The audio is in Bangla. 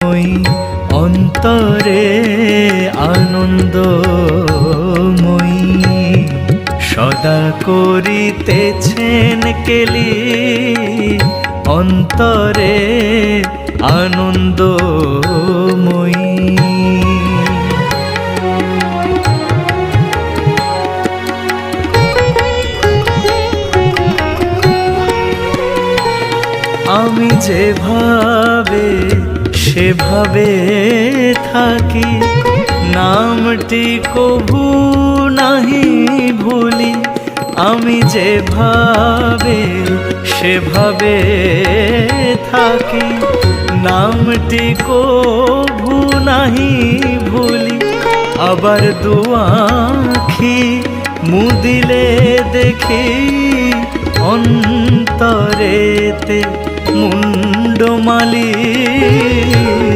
ওই অন্তরে আনন্দময়ী সদা করিতেছেন কেলি অন্তরে আনন্দময়ী। আমি যেভাবে সেভাবে থাকি, নামটি কভু নাহি ভুলি। আমি যেভাবে সেভাবে থাকি, নামটি কভু নাহি ভুলি। আবার দুআঁখি মুদিলে দেখি অন্তরেতে মুন্ডমালি